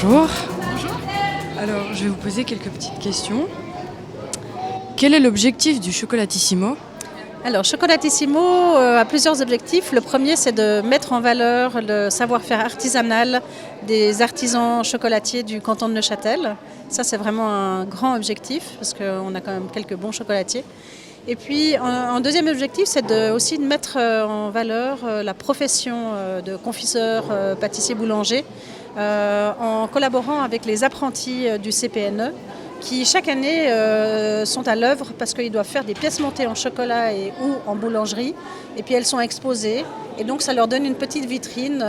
Bonjour. Alors, je vais vous poser quelques petites questions. Quel est l'objectif du Chocolatissimo? Alors, Chocolatissimo a plusieurs objectifs. Le premier, c'est de mettre en valeur le savoir-faire artisanal des artisans chocolatiers du canton de Neuchâtel. Ça, c'est vraiment un grand objectif parce qu'on a quand même quelques bons chocolatiers. Et puis, un deuxième objectif, c'est aussi de mettre en valeur la profession de confiseur, pâtissier, boulanger en collaborant avec les apprentis du CPNE qui chaque année sont à l'œuvre parce qu'ils doivent faire des pièces montées en chocolat ou en boulangerie et puis elles sont exposées et donc ça leur donne une petite vitrine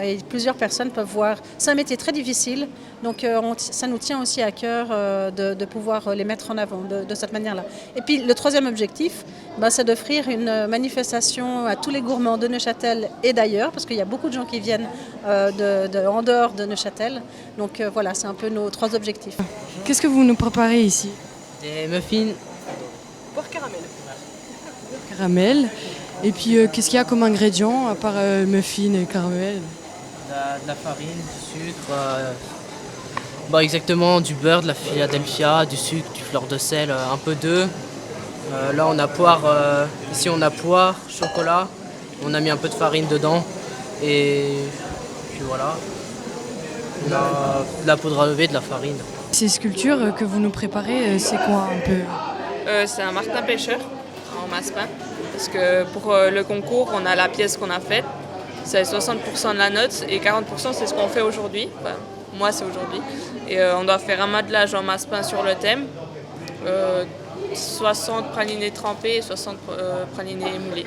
et plusieurs personnes peuvent voir. C'est un métier très difficile donc ça nous tient aussi à cœur de pouvoir les mettre en avant de cette manière-là. Et puis le troisième objectif, c'est d'offrir une manifestation à tous les gourmands de Neuchâtel et d'ailleurs parce qu'il y a beaucoup de gens qui viennent en dehors de Neuchâtel. Donc voilà, c'est un peu nos trois objectifs. Qu'est-ce que vous nous préparez ici? Des muffins. Beurre caramel. Caramel. Et puis, qu'est-ce qu'il y a comme ingrédients à part muffins et caramel? De la farine, du sucre, exactement du beurre, de la Philadelphia, du sucre, du fleur de sel, un peu d'œuf. Là on a poire, ici on a poire, chocolat, on a mis un peu de farine dedans et puis voilà. On a de la poudre à lever, de la farine. Ces sculptures que vous nous préparez, c'est quoi un peu? C'est un Martin Pêcheur en masse-pain. Parce que pour le concours, on a la pièce qu'on a faite. C'est 60% de la note et 40% c'est ce qu'on fait aujourd'hui. Enfin, moi c'est aujourd'hui. Et on doit faire un modelage en masse-pain sur le thème. 60 pralinés trempés et 60 pralinés moulés.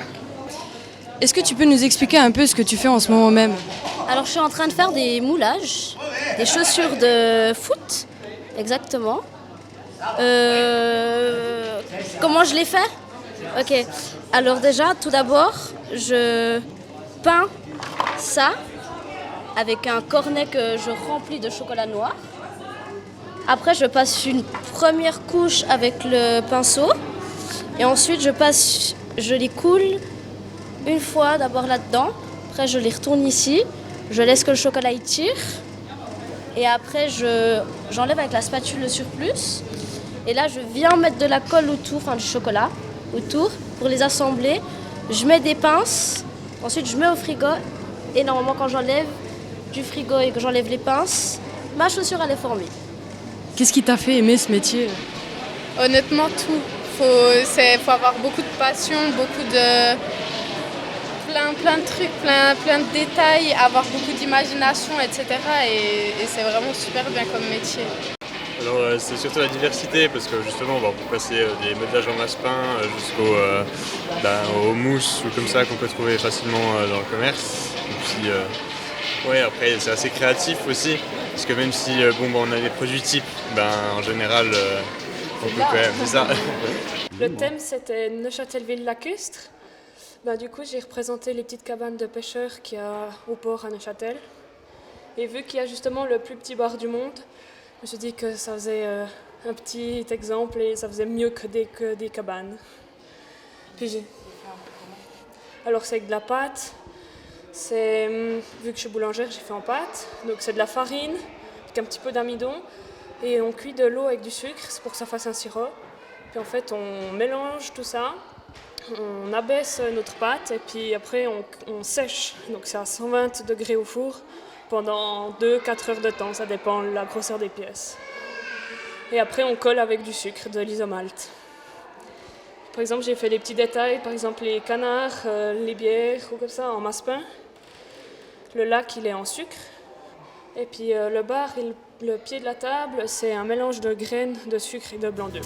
Est-ce que tu peux nous expliquer un peu ce que tu fais en ce moment même? Alors je suis en train de faire des moulages, des chaussures de foot, exactement. Comment je les fais? Ok, alors déjà, tout d'abord, je peins ça avec un cornet que je remplis de chocolat noir. Après, je passe une première couche avec le pinceau. Et ensuite, je les coule une fois d'abord là-dedans. Après, je les retourne ici. Je laisse que le chocolat y tire. Et après, j'enlève avec la spatule le surplus. Et là, je viens mettre de la colle autour, enfin du chocolat autour, pour les assembler. Je mets des pinces. Ensuite, je mets au frigo. Et normalement, quand j'enlève du frigo et que j'enlève les pinces, ma chaussure, elle est formée. Qu'est-ce qui t'a fait aimer ce métier? Honnêtement, tout. Faut avoir beaucoup de passion, beaucoup de... plein de trucs, plein de détails, avoir beaucoup d'imagination, etc. Et c'est vraiment super bien comme métier. Alors c'est surtout la diversité parce que justement on va passer des modelages en masse-pain aux mousses ou comme ça qu'on peut trouver facilement dans le commerce. Et puis après c'est assez créatif aussi parce que même si on a des produits types, en général on peut quand même, c'est ça. Le thème c'était Neuchâtel-Ville lacustre. Du coup j'ai représenté les petites cabanes de pêcheurs qu'il y a au port à Neuchâtel. Et vu qu'il y a justement le plus petit bar du monde, je me suis dit que ça faisait un petit exemple et ça faisait mieux que des cabanes. Alors c'est avec de la pâte. Vu que je suis boulangère, j'ai fait en pâte. Donc c'est de la farine avec un petit peu d'amidon. Et on cuit de l'eau avec du sucre, c'est pour que ça fasse un sirop. Puis en fait on mélange tout ça. On abaisse notre pâte et puis après on sèche. Donc c'est à 120 degrés au four pendant 2-4 heures de temps, ça dépend de la grosseur des pièces. Et après on colle avec du sucre, de l'isomalte. Par exemple j'ai fait les petits détails, par exemple les canards, les bières ou comme ça en masse-pain. Le lac il est en sucre. Et puis le bar et le pied de la table c'est un mélange de graines, de sucre et de blanc d'œuf.